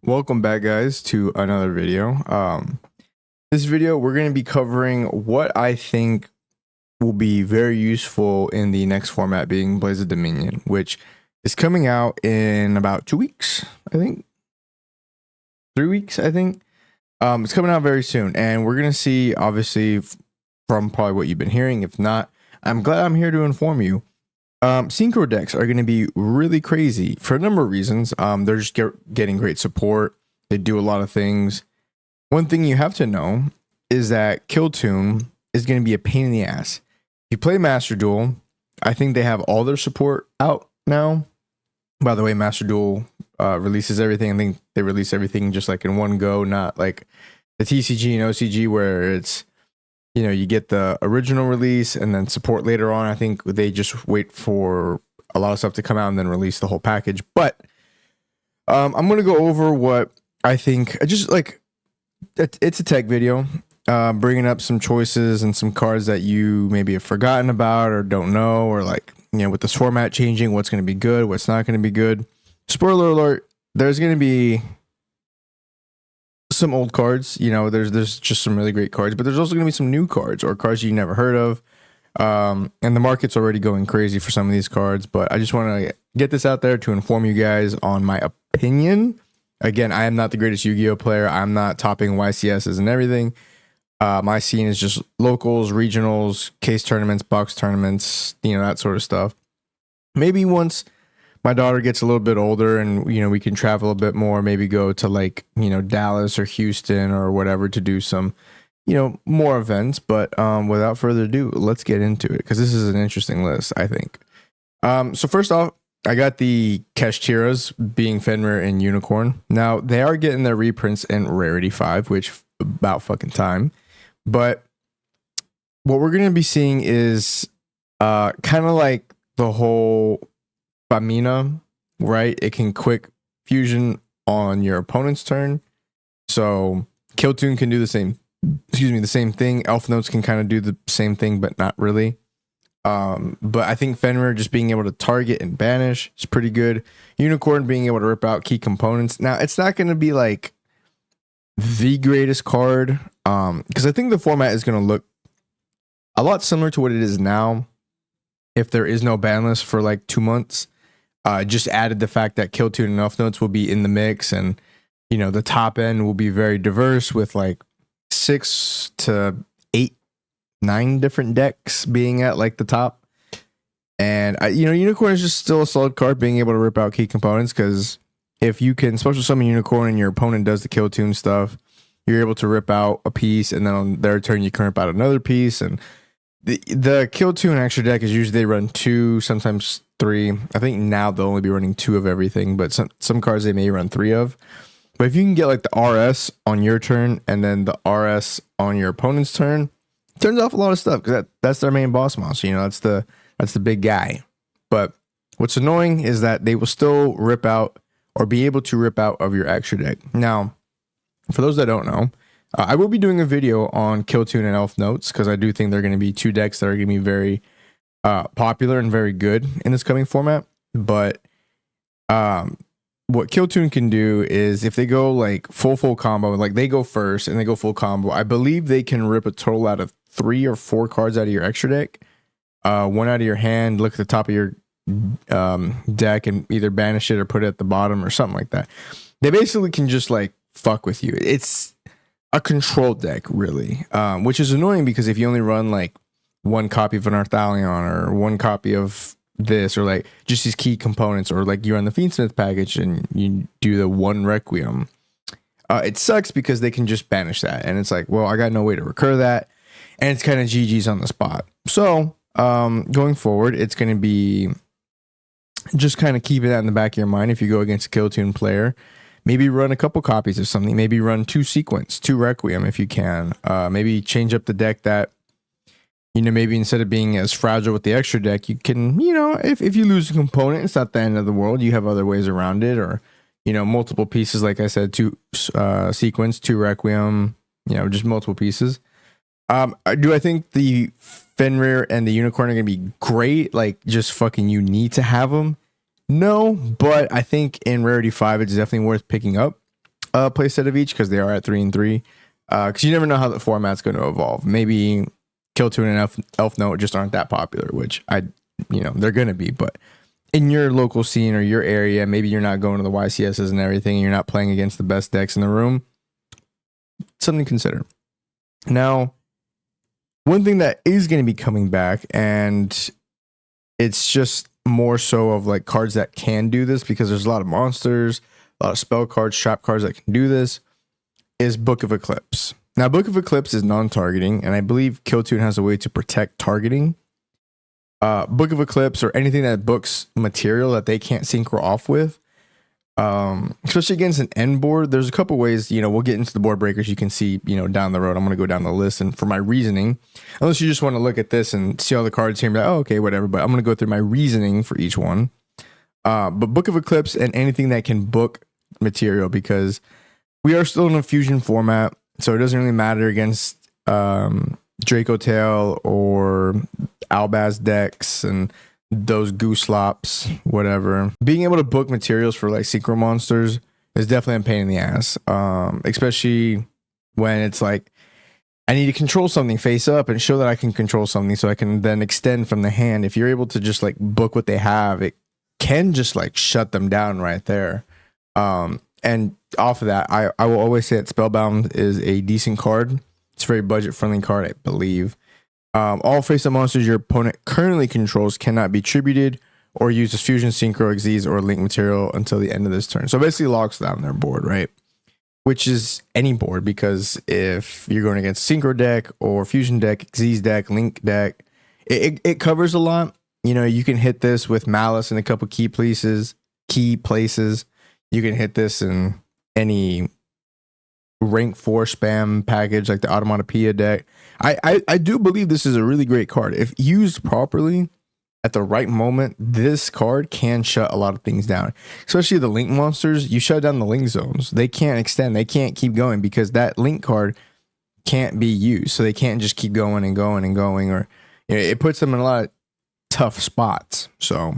Welcome back, guys, to another video. This video we're going to be covering what I think will be very useful in the next format, being Blaze of Dominion, which is coming out in about 2 weeks, I think. 3 weeks, I think. It's coming out very soon, and we're going to see, obviously, from probably what you've been hearing. If not, I'm glad I'm here to inform you. Synchro decks are going to be really crazy for a number of reasons. They're just getting great support. They do a lot of things. One thing you have to know is that Kill Tune is going to be a pain in the ass. If you play Master Duel, I think they have all their support out now. By the way, Master Duel releases everything. I think they release everything just like in one go, not like the TCG and OCG where it's, you know, you get the original release and then support later on. I think they just wait for a lot of stuff to come out and then release the whole package. But I'm going to go over what I think. Just like it's a tech video, bringing up some choices and some cards that you maybe have forgotten about or don't know, or like, you know, with this format changing, what's going to be good, what's not going to be good. Spoiler alert, there's going to be some old cards, you know, there's just some really great cards, but there's also going to be some new cards or cards you never heard of. And the market's already going crazy for some of these cards, but I just want to get this out there to inform you guys on my opinion. Again, I am not the greatest Yu-Gi-Oh player. I'm not topping YCSs and everything. My scene is just locals, regionals, case tournaments, box tournaments, you know, that sort of stuff. Maybe once my daughter gets a little bit older and, you know, we can travel a bit more, maybe go to like, you know, Dallas or Houston or whatever to do some, you know, more events. But without further ado, let's get into it, because this is an interesting list, I think. So first off, I got the Kashtiras, being Fenrir and Unicorn. Now, they are getting their reprints in Rarity 5, which about fucking time. But what we're going to be seeing is kind of like the whole Famina, right? It can quick fusion on your opponent's turn. So Kill Tune can do the same, the same thing. Elf Notes can kind of do the same thing, but not really. But I think Fenrir just being able to target and banish is pretty good. Unicorn being able to rip out key components. Now, it's not going to be like the greatest card, because I think the format is going to look a lot similar to what it is now if there is no ban list for like 2 months. Just added the fact that Kill Tune and Elf Notes will be in the mix, and, you know, the top end will be very diverse with like 6 to 8, 9 different decks being at like the top. And you know, Unicorn is just still a solid card, being able to rip out key components, because if you can special summon Unicorn and your opponent does the Kill Tune stuff, you're able to rip out a piece, and then on their turn you can rip out another piece. And the Kill Tune extra deck is usually they run 2, sometimes 3. I think now they'll only be running 2 of everything, but some cards they may run 3 of. But if you can get like the RS on your turn and then the RS on your opponent's turn, it turns off a lot of stuff, because that's their main boss monster. You know, that's the big guy. But what's annoying is that they will still rip out or be able to rip out of your extra deck. Now, for those that don't know, I will be doing a video on Kill Tune and Elf Notes, because I do think they're going to be 2 decks that are going to be very popular and very good in this coming format. But what Kill Tune can do is, if they go like full combo, like they go first and they go full combo, I believe they can rip a total out of 3 or 4 cards out of your extra deck, 1 out of your hand, look at the top of your deck and either banish it or put it at the bottom or something like that. They basically can just like fuck with you. It's a control deck, really, which is annoying, because if you only run like 1 copy of an Arthalion or 1 copy of this, or like just these key components, or like you run the Fiendsmith package and you do the 1 Requiem, it sucks, because they can just banish that, and it's like, well, I got no way to recur that, and it's kind of GG's on the spot. So going forward, it's going to be just kind of keeping that in the back of your mind. If you go against a Kill Tune player, maybe run a couple copies of something. Maybe run 2 Sequence, 2 Requiem if you can. Maybe change up the deck that, you know, maybe instead of being as fragile with the extra deck, you can, you know, if you lose a component, it's not the end of the world. You have other ways around it, or, you know, multiple pieces. Like I said, 2 Sequence, 2 Requiem, you know, just multiple pieces. Do I think the Fenrir and the Unicorn are going to be great? Like, just fucking you need to have them? No, but I think in Rarity 5, it's definitely worth picking up. play set of each because they are at 3 and 3. Because you never know how the format's going to evolve. Maybe Kill Tune and Elf Note just aren't that popular, which they're going to be. But in your local scene or your area, maybe you're not going to the YCSs and everything, and you're not playing against the best decks in the room. Something to consider. Now, one thing that is going to be coming back, and it's just more so of like cards that can do this, because there's a lot of monsters, a lot of spell cards, trap cards that can do this, is Book of Eclipse. Now, Book of Eclipse is non-targeting, and I believe Kill Tune has a way to protect targeting. Book of Eclipse, or anything that books material that they can't synchro off with, especially against an end board, there's a couple ways. We'll get into the board breakers. You can see, down the road. I'm going to go down the list, and for my reasoning, unless you just want to look at this and see all the cards here and be like, oh, okay, whatever. But I'm going to go through my reasoning for each one. But Book of Eclipse and anything that can book material, because we are still in a fusion format, so it doesn't really matter against Draco Tail or Albaz decks and those Gooslops, whatever. Being able to book materials for like synchro monsters is definitely a pain in the ass, especially when it's like I need to control something face up and show that I can control something, so I can then extend from the hand. If you're able to just like book what they have, it can just like shut them down right there. And off of that, I will always say that Spellbound is a decent card. It's a very budget-friendly card, I believe. All face-up monsters your opponent currently controls cannot be tributed or used as fusion, synchro, Xyz, or link material until the end of this turn. So basically locks down their board, right? Which is any board, because if you're going against synchro deck or fusion deck, Xyz deck, link deck, it covers a lot. You can hit this with Malice in a couple key places. You can hit this in any rank 4 spam package like the Automatopoeia deck. I do believe this is a really great card. If used properly at the right moment, this card can shut a lot of things down. Especially the link monsters, you shut down the link zones. They can't extend. They can't keep going because that link card can't be used. So they can't just keep going and going and going, or it puts them in a lot of tough spots. So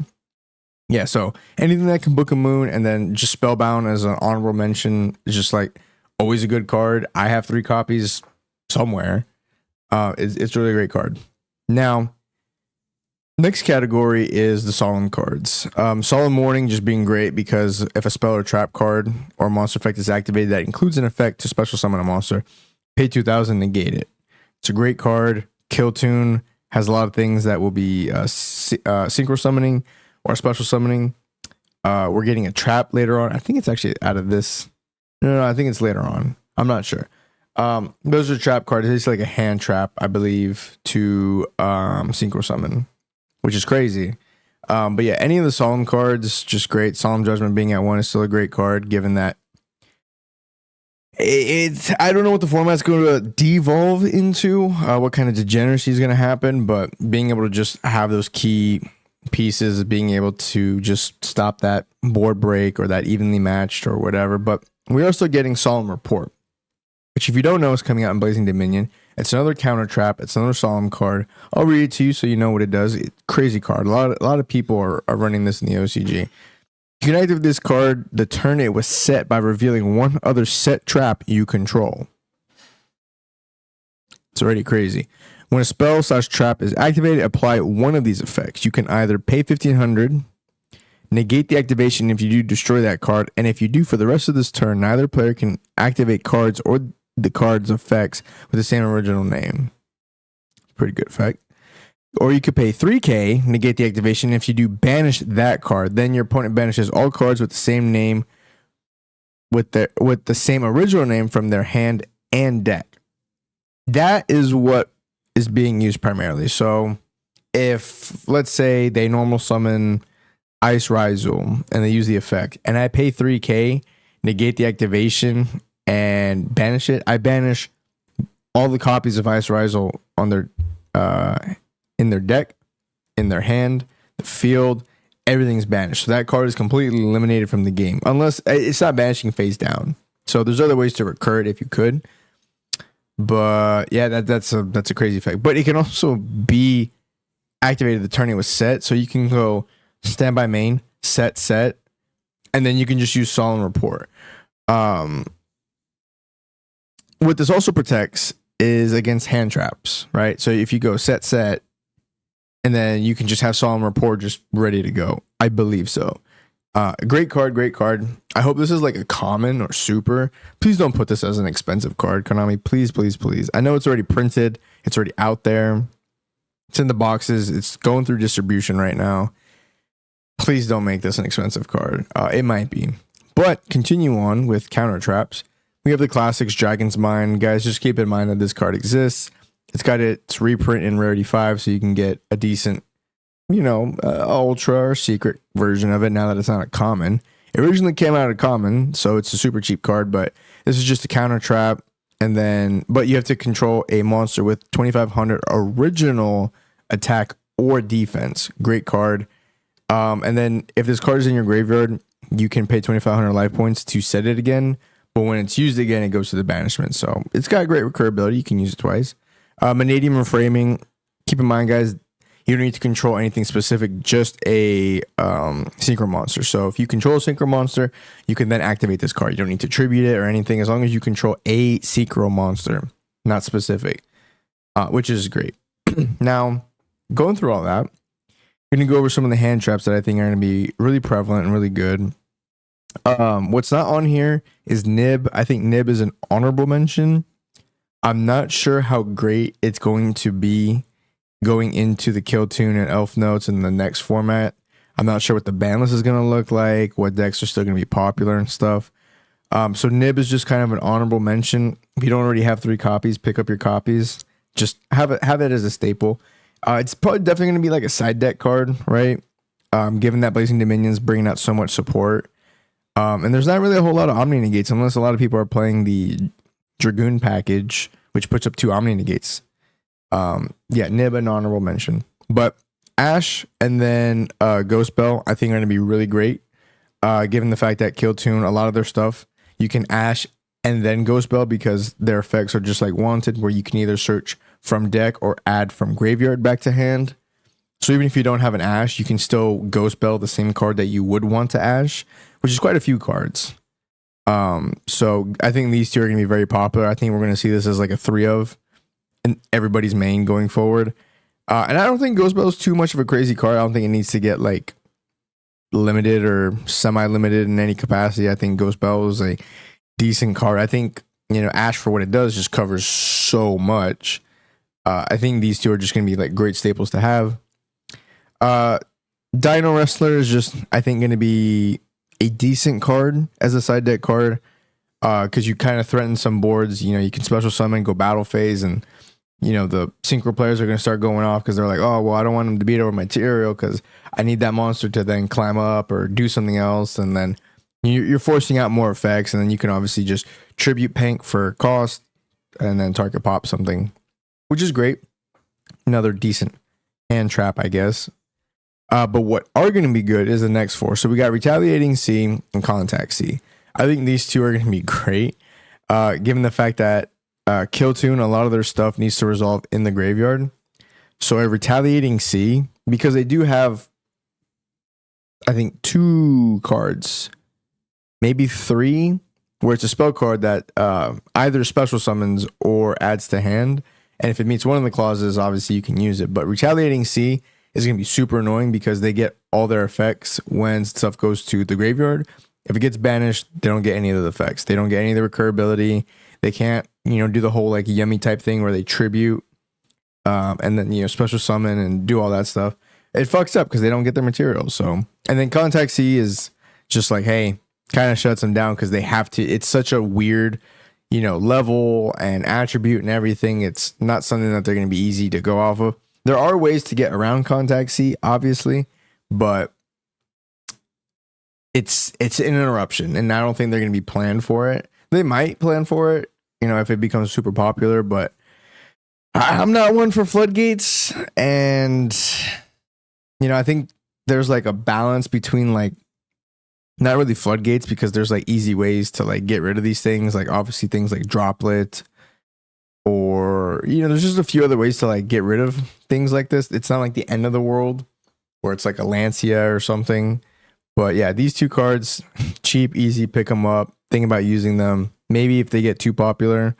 yeah, so anything that can book a moon, and then just Spellbound as an honorable mention is just like always a good card. I have 3 copies somewhere. It's a really great card. Now, next category is the Solemn cards. Solemn Warning just being great because if a spell or trap card or monster effect is activated that includes an effect to special summon a monster, pay 2,000, negate it. It's a great card. Kill Tune has a lot of things that will be synchro summoning or special summoning. We're getting a trap later on. I think it's actually out of this. No, I think it's later on. I'm not sure. Those are trap cards. It's like a hand trap, I believe, to synchro summon, which is crazy. But yeah, any of the Solemn cards, just great. Solemn Judgment being at 1 is still a great card, given that it's I don't know what the format's going to devolve into, what kind of degeneracy is going to happen, but being able to just have those key pieces, being able to just stop that board break or that evenly matched or whatever. But we are still getting Solemn Report, which, if you don't know, is coming out in Blazing Dominion. It's another counter trap. It's another Solemn card. I'll read it to you so you know what it does. Crazy card. A lot of people are running this in the OCG. You can activate this card the turn it was set by revealing one other set trap you control. It's already crazy. When a spell / trap is activated, apply one of these effects. You can either pay 1,500, negate the activation if you do destroy that card, and if you do for the rest of this turn, neither player can activate cards or the card's effects with the same original name. Pretty good effect. Or you could pay 3K, negate the activation. If you do banish that card, then your opponent banishes all cards with the same name, with the same original name from their hand and deck. That is what is being used primarily. So if, let's say, they normal summon Ice Rizul and they use the effect, and I pay 3K, negate the activation, and banish it, I banish all the copies of Ice Rizul on their in their deck, in their hand, the field, everything's banished. So that card is completely eliminated from the game, unless it's not banishing face down. So there's other ways to recur it if you could. But yeah, that's a crazy effect. But it can also be activated the turn it was set. So you can go standby main, set, and then you can just use Solemn Report. what this also protects is against hand traps, right? So if you go set, and then you can just have Solemn Rapport just ready to go. I believe so. Great card, great card. I hope this is like a common or super. Please don't put this as an expensive card, Konami. Please, please, please. I know it's already printed. It's already out there. It's in the boxes. It's going through distribution right now. Please don't make this an expensive card. It might be. But continue on with counter traps. We have the classics, Dragon's Mind. Guys, just keep in mind that this card exists. It's got its reprint in Rarity 5, so you can get a decent, ultra or secret version of it now that it's not a common. It originally came out of common, so it's a super cheap card, but this is just a counter trap. But you have to control a monster with 2,500 original attack or defense. Great card. And then if this card is in your graveyard, you can pay 2,500 life points to set it again. But when it's used again, it goes to the banishment. So it's got great recurability. You can use it twice. Vanadium Reframing. Keep in mind, guys, you don't need to control anything specific, just a synchro monster. So if you control a synchro monster, you can then activate this card. You don't need to tribute it or anything, as long as you control a synchro monster, not specific, which is great. Now, going through all that, we're going to go over some of the hand traps that I think are going to be really prevalent and really good. What's not on here is Nib. I think Nib is an honorable mention. I'm not sure how great it's going to be going into the Kill Tune and Elf Notes in the next format. I'm not sure what the ban list is going to look like, what decks are still going to be popular and stuff. So Nib is just kind of an honorable mention. If you don't already have 3 copies, pick up your copies. Just have it as a staple. It's probably definitely going to be like a side deck card, right? Given that Blazing Dominion's bringing out so much support. And there's not really a whole lot of Omni Negates unless a lot of people are playing the Dragoon package, which puts up 2 Omni Negates. Nib an honorable mention. But Ash and then Ghost Bell, I think are going to be really great. Given the fact that Kill Tune, a lot of their stuff, you can Ash and then Ghost Bell because their effects are just like Wanted, where you can either search from deck or add from graveyard back to hand. So even if you don't have an Ash, you can still Ghost Bell the same card that you would want to Ash, which is quite a few cards. So I think these 2 are going to be very popular. I think we're going to see this as like a 3 of in everybody's main going forward. And I don't think Ghost Bell is too much of a crazy card. I don't think it needs to get like limited or semi-limited in any capacity. I think Ghost Bell is a decent card. I think, Ash for what it does just covers so much. I think these 2 are just going to be like great staples to have. Dino Wrestler is just, I think, going to be a decent card as a side deck card, because you kind of threaten some boards. You can special summon, go battle phase, and the synchro players are going to start going off because they're like, oh well, I don't want them to beat over material because I need that monster to then climb up or do something else, and then you're forcing out more effects, and then you can obviously just tribute Pank for cost and then target pop something, which is great. Another decent hand trap, I guess. But what are going to be good is the next 4. So we got Retaliating C and Contact C. I think these 2 are going to be great, given the fact that Kill Tune, a lot of their stuff needs to resolve in the graveyard. So a Retaliating C, because they do have, I think, 2 cards, maybe 3, where it's a spell card that either special summons or adds to hand. And if it meets one of the clauses, obviously you can use it. But Retaliating C is going to be super annoying because they get all their effects when stuff goes to the graveyard. If it gets banished, they don't get any of the effects. They don't get any of the recurability. They can't, do the whole like yummy type thing where they tribute and then, special summon and do all that stuff. It fucks up because they don't get their materials. So, and then Contact C is just like, hey, kind of shuts them down because they have to. It's such a weird, level and attribute and everything. It's not something that they're going to be easy to go off of. There are ways to get around Contact C, obviously, but it's an interruption, and I don't think they're going to be planned for it. They might plan for it, if it becomes super popular, but I'm not one for Floodgates, and, I think there's like a balance between like, not really Floodgates, because there's like easy ways to like get rid of these things, like obviously things like Droplet, or there's just a few other ways to like get rid of things like this. It's not like the end of the world where it's like a Lancia or something. But yeah, these 2 cards, cheap, easy, pick them up, think about using them. Maybe if they get too popular,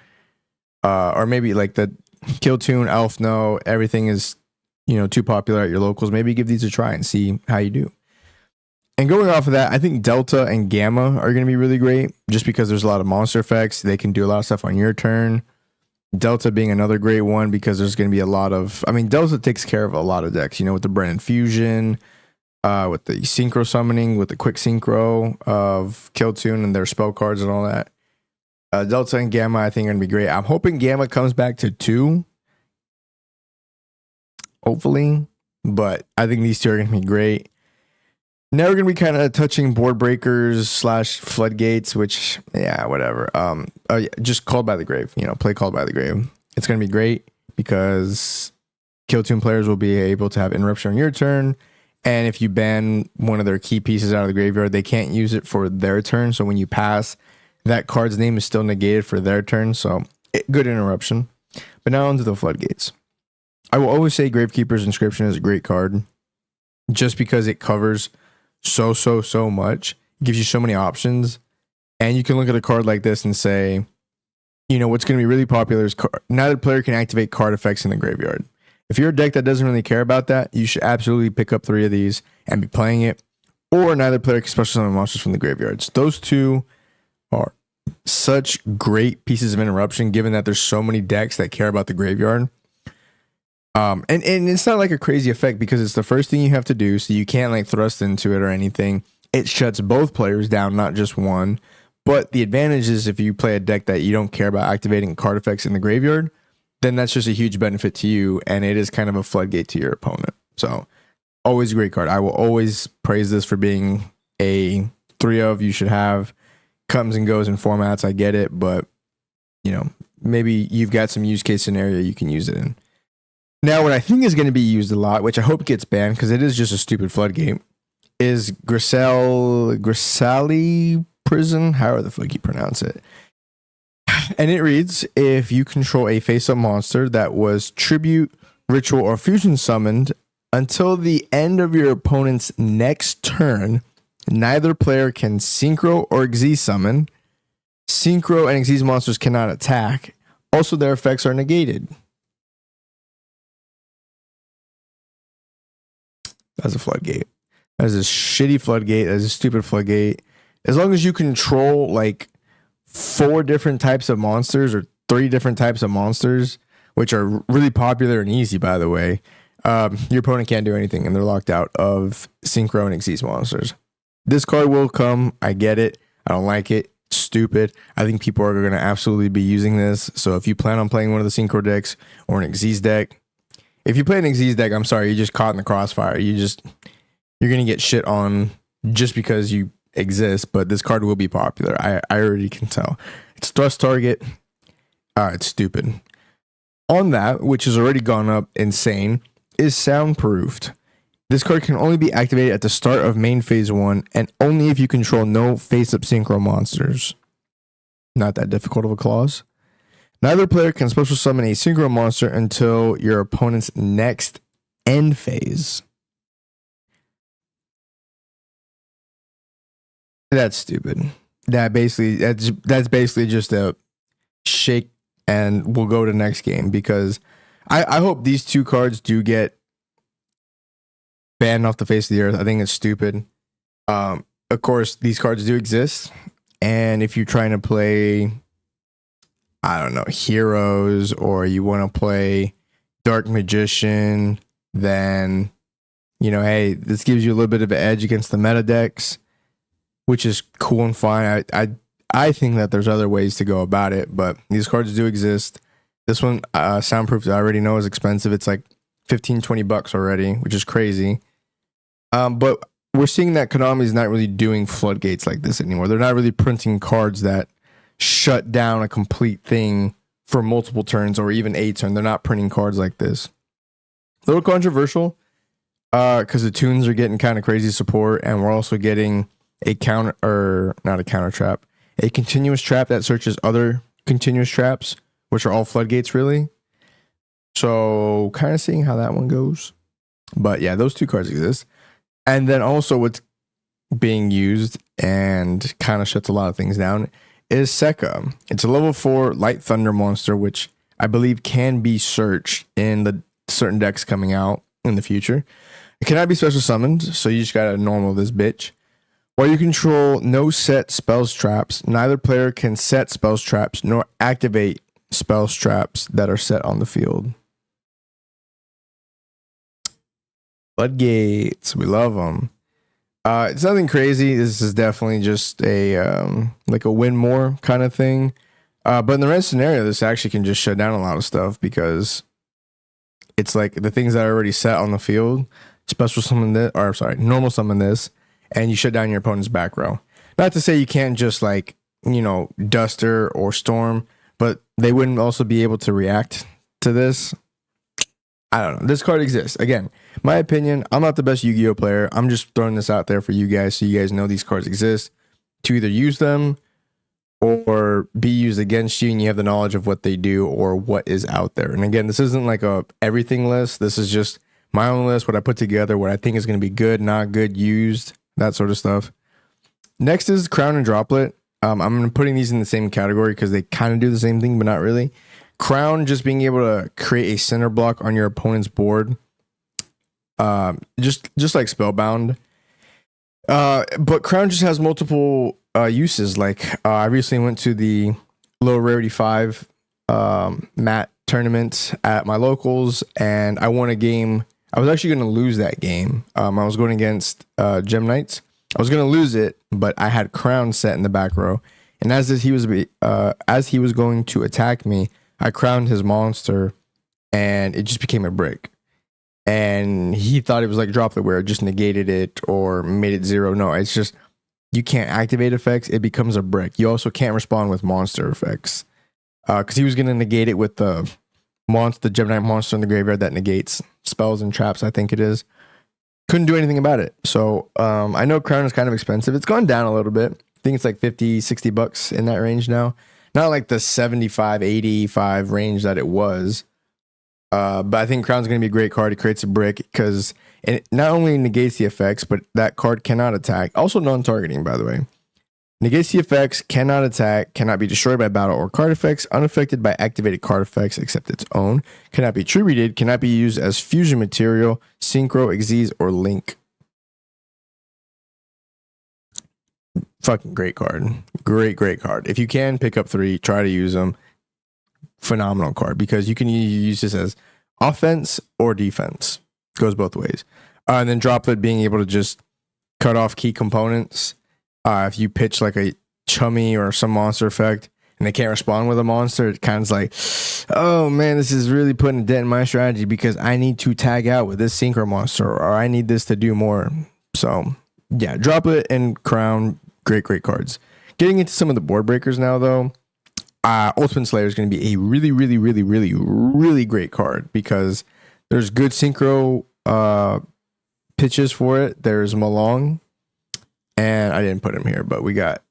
or maybe like the Kill Tune, Elf No, everything is, too popular at your locals. Maybe give these a try and see how you do. And going off of that, I think Delta and Gamma are going to be really great just because there's a lot of monster effects. They can do a lot of stuff on your turn. Delta being another great one because there's going to be a lot of, Delta takes care of a lot of decks, with the Brennan Fusion, with the synchro summoning, with the quick synchro of Kill Tune and their spell cards and all that. Delta and Gamma, I think, are going to be great. I'm hoping Gamma comes back to 2. Hopefully. But I think these two are going to be great. Now we're going to be kind of touching board breakers / floodgates, which, yeah, whatever. Just Called by the Grave. Play Called by the Grave. It's going to be great because Kill Tune players will be able to have interruption on your turn. And if you ban one of their key pieces out of the graveyard, they can't use it for their turn. So when you pass, that card's name is still negated for their turn. So good interruption. But now onto the floodgates. I will always say Gravekeeper's Inscription is a great card just because it covers so much. It gives you so many options. And you can look at a card like this and say, what's going to be really popular is neither player can activate card effects in the graveyard. If you're a deck that doesn't really care about that, you should absolutely pick up 3 of these and be playing it. Or neither player can special summon monsters from the graveyards. Those two are such great pieces of interruption given that there's so many decks that care about the graveyard. And it's not like a crazy effect because it's the first thing you have to do, so you can't like thrust into it or anything. It shuts both players down, not just one. But the advantage is if you play a deck that you don't care about activating card effects in the graveyard, then that's just a huge benefit to you, and it is kind of a floodgate to your opponent. So, always a great card. I will always praise this for being a 3 of. You should have. Comes and goes in formats. I get it, but maybe you've got some use case scenario you can use it in. Now, what I think is going to be used a lot, which I hope gets banned because it is just a stupid floodgate, is Grisali Prison. However the fuck you pronounce it. And it reads, if you control a face-up monster that was tribute, ritual, or fusion summoned until the end of your opponent's next turn, neither player can synchro or Xyz summon. Synchro and Xyz monsters cannot attack. Also, their effects are negated. That's a floodgate. That is a shitty floodgate. That is a stupid floodgate. As long as you control like 4 different types of monsters or 3 different types of monsters, which are really popular and easy, by the way, your opponent can't do anything and they're locked out of synchro and Xyz monsters. This card will come. I get it. I don't like it. It's stupid. I think people are going to absolutely be using this. So if you plan on playing one of the synchro decks or an Xyz deck, if you play an Xyz deck, I'm sorry, you're just caught in the crossfire. You're going to get shit on just because you exist, but this card will be popular. I already can tell. It's thrust target. It's stupid. On that, which has already gone up insane, is soundproofed. This card can only be activated at the start of main phase 1 and only if you control no face-up synchro monsters. Not that difficult of a clause. Neither player can special summon a synchro monster until your opponent's next end phase. That's stupid. That's basically just a shake and we'll go to next game because I hope these 2 cards do get banned off the face of the earth. I think it's stupid. Of course, these cards do exist. And if you're trying to play, I don't know, Heroes, or you want to play Dark Magician, then, hey, this gives you a little bit of an edge against the meta decks, which is cool and fine. I think that there's other ways to go about it, but these cards do exist. This one, soundproof, I already know is expensive. It's like $15-20 already, which is crazy. But we're seeing that Konami is not really doing floodgates like this anymore. They're not really printing cards that shut down a complete thing for multiple turns or even a turn. They're not printing cards like this. A little controversial because the tunes are getting kind of crazy support, and we're also getting a continuous trap that searches other continuous traps, which are all floodgates, really. So kind of seeing how that one goes. But yeah, those 2 cards exist. And then also what's being used and kind of shuts a lot of things down is Sekka. It's a level 4 Light Thunder monster, which I believe can be searched in the certain decks coming out in the future. It cannot be special summoned, so you just gotta normal this bitch. While you control no set spells traps, neither player can set spells traps nor activate spells traps that are set on the field. Floodgates, we love them. It's nothing crazy. This is definitely just a like a win more kind of thing. But in the red scenario, this actually can just shut down a lot of stuff because it's like the things that are already set on the field, special summon this, or sorry, normal summon this, and you shut down your opponent's back row. Not to say you can't just like, you know, Duster or Storm, but they wouldn't also be able to react to this. I don't know. This card exists. Again, my opinion, I'm not the best Yu-Gi-Oh player. I'm just throwing this out there for you guys so you guys know these cards exist to either use them or be used against you and you have the knowledge of what they do or what is out there. And again, this isn't like a everything list. This is just my own list, what I put together, what I think is going to be good, not good, used, that sort of stuff. Next is Crown and Droplet. I'm putting these in the same category because they kind of do the same thing, but not really. Crown, just being able to create a center block on your opponent's board, just like Spellbound. But Crown just has multiple uses. Like I recently went to the low rarity 5 mat tournament at my locals, and I won a game. I was actually going to lose that game. I was going against Gem Knights. I was going to lose it, but I had Crown set in the back row, and as he was going to attack me, I crowned his monster, and it just became a brick. And he thought it was like Droplet, where it just negated it or made it 0. No, it's just you can't activate effects. It becomes a brick. You also can't respond with monster effects because he was going to negate it with the Gemini monster in the graveyard that negates spells and traps, I think it is. Couldn't do anything about it. So I know Crown is kind of expensive. It's gone down a little bit. I think it's like $50-$60 in that range now. Not like the 75, 85 range that it was. But I think Crown's going to be a great card. It creates a brick because it not only negates the effects, but that card cannot attack. Also non-targeting, by the way. Negates the effects, cannot attack, cannot be destroyed by battle or card effects, unaffected by activated card effects except its own, cannot be attributed, cannot be used as fusion material, synchro, exes, or link. Fucking great card. Great card. If you can pick up 3, try to use them. Phenomenal card because you can use this as offense or defense. Goes both ways. And then Droplet being able to just cut off key components. If you pitch like a chummy or some monster effect and they can't respond with a monster, it kind of like, oh man, this is really putting a dent in my strategy because I need to tag out with this synchro monster or I need this to do more. So yeah, Droplet and Crown, great cards. Getting into some of the board breakers now though. Ultimate Slayer is going to be a really great card because there's good synchro pitches for it. There's Malong, and I didn't put him here, but we got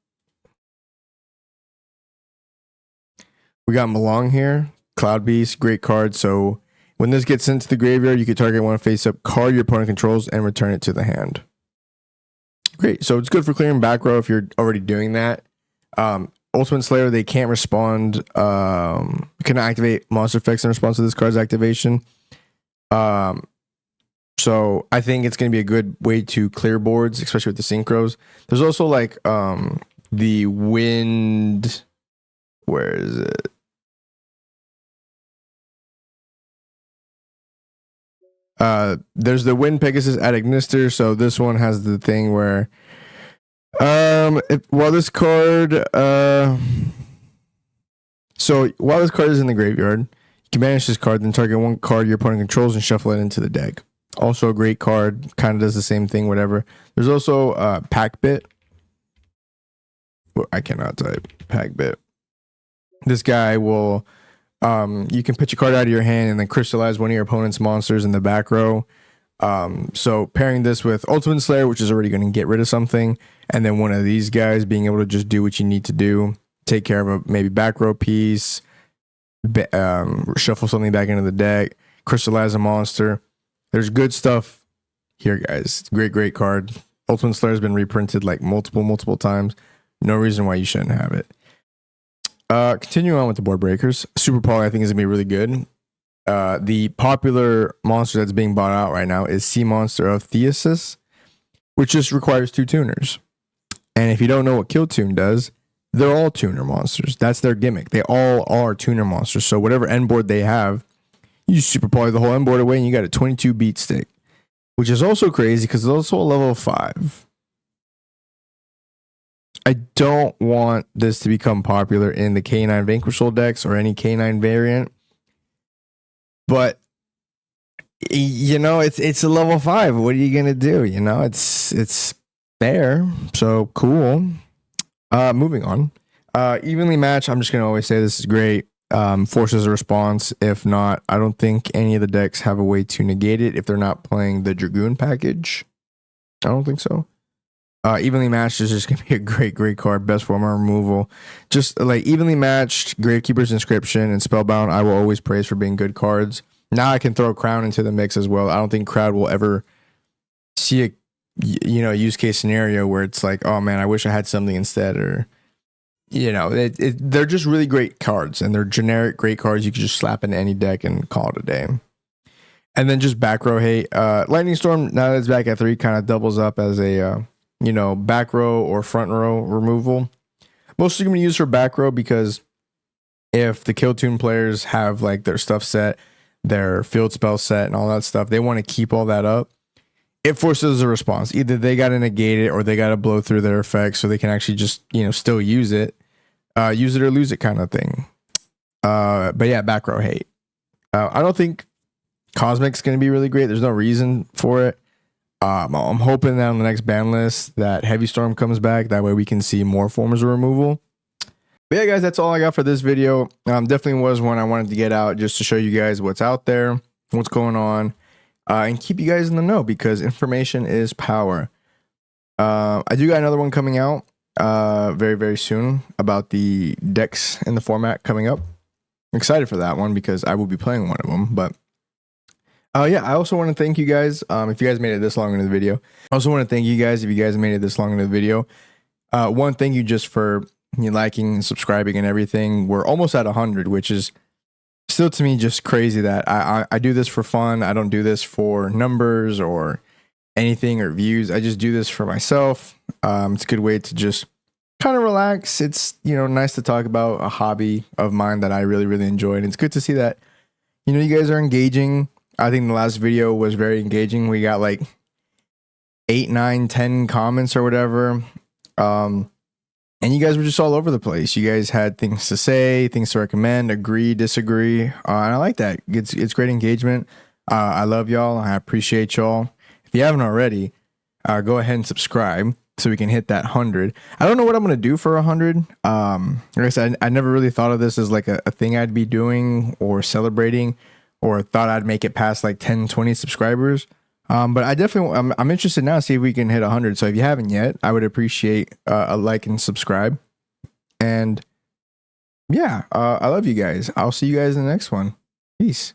Malong here. Cloud Beast, great card. So when this gets into the graveyard, you can target one face-up card your opponent controls and return it to the hand. Great. So it's good for clearing back row if you're already doing that. Ultimate Slayer, they can't respond, cannot activate monster effects in response to this card's activation. So I think it's going to be a good way to clear boards, especially with the synchros. There's also like the wind. Where is it? There's the Wind Pegasus at Ignister. So this one has the thing where while this card is in the graveyard, you can banish this card, then target one card your opponent controls and shuffle it into the deck. Also a great card, kind of does the same thing, whatever. There's also Packbit. I cannot type Packbit. This guy will you can pitch a card out of your hand and then crystallize one of your opponent's monsters in the back row. So pairing this with Ultimate Slayer, which is already going to get rid of something, and then one of these guys being able to just do what you need to do, take care of a maybe back row piece, shuffle something back into the deck, crystallize a monster. There's good stuff here, guys. Great card. Ultimate Slayer has been reprinted like multiple times. No reason why you shouldn't have it. Continuing on with the board breakers, Super Poly I think is gonna be really good. The popular monster that's being bought out right now is Sea Monster of Theosis, which just requires 2 tuners. And if you don't know what Kill Tune does, they're all tuner monsters. That's their gimmick. They all are tuner monsters. So whatever end board they have, you Super Poly the whole end board away, and you got a 22 beat stick, which is also crazy because it's also a level 5. I don't want this to become popular in the K9 Vanquishal decks or any K9 variant, but you know, it's a level 5. What are you gonna do? You know, it's there. So cool. Moving on. Evenly matched. I'm just gonna always say this is great. Forces a response. If not, I don't think any of the decks have a way to negate it if they're not playing the Dragoon package. I don't think so. Evenly matched is just gonna be a great card. Best form of removal. Just like evenly matched, Gravekeeper's Inscription and Spellbound, I will always praise for being good cards. Now I can throw Crown into the mix as well. I don't think Crowd will ever see a use case scenario where it's like, oh man, I wish I had something instead, or they're just really great cards, and they're generic great cards you can just slap into any deck and call it a day. And then just back row hate. Lightning Storm, now that it's back at 3, kind of doubles up as a back row or front row removal. Mostly going to use for back row because if the Kill Tune players have like their stuff set, their field spell set and all that stuff, they want to keep all that up. It forces a response. Either they got to negate it or they got to blow through their effects so they can actually just, still use it or lose it kind of thing. But yeah, back row hate. I don't think Cosmic's going to be really great. There's no reason for it. I'm hoping that on the next ban list that Heavy Storm comes back. That way we can see more forms of removal. But yeah, guys, that's all I got for this video. Definitely was one I wanted to get out just to show you guys what's out there, what's going on, and keep you guys in the know because information is power. I do got another one coming out very soon about the decks in the format coming up. I'm excited for that one because I will be playing one of them. But yeah, I also want to thank you guys if you guys made it this long into the video. I also want to thank you guys if you guys made it this long into the video. One, thank you just for liking and subscribing and everything. We're almost at 100, which is still to me just crazy that I do this for fun. I don't do this for numbers or anything or views. I just do this for myself. It's a good way to just kind of relax. It's nice to talk about a hobby of mine that I really enjoy, and it's good to see that you guys are engaging. I think the last video was very engaging. We got like 8, 9, 10 comments or whatever. And you guys were just all over the place. You guys had things to say, things to recommend, agree, disagree. And I like that. It's great engagement. I love y'all. I appreciate y'all. If you haven't already, go ahead and subscribe so we can hit that 100. I don't know what I'm going to do for 100. Like I said, I never really thought of this as like a thing I'd be doing or celebrating, or thought I'd make it past like 10, 20 subscribers. But I definitely, I'm interested now to see if we can hit 100. So if you haven't yet, I would appreciate a like and subscribe. And yeah, I love you guys. I'll see you guys in the next one. Peace.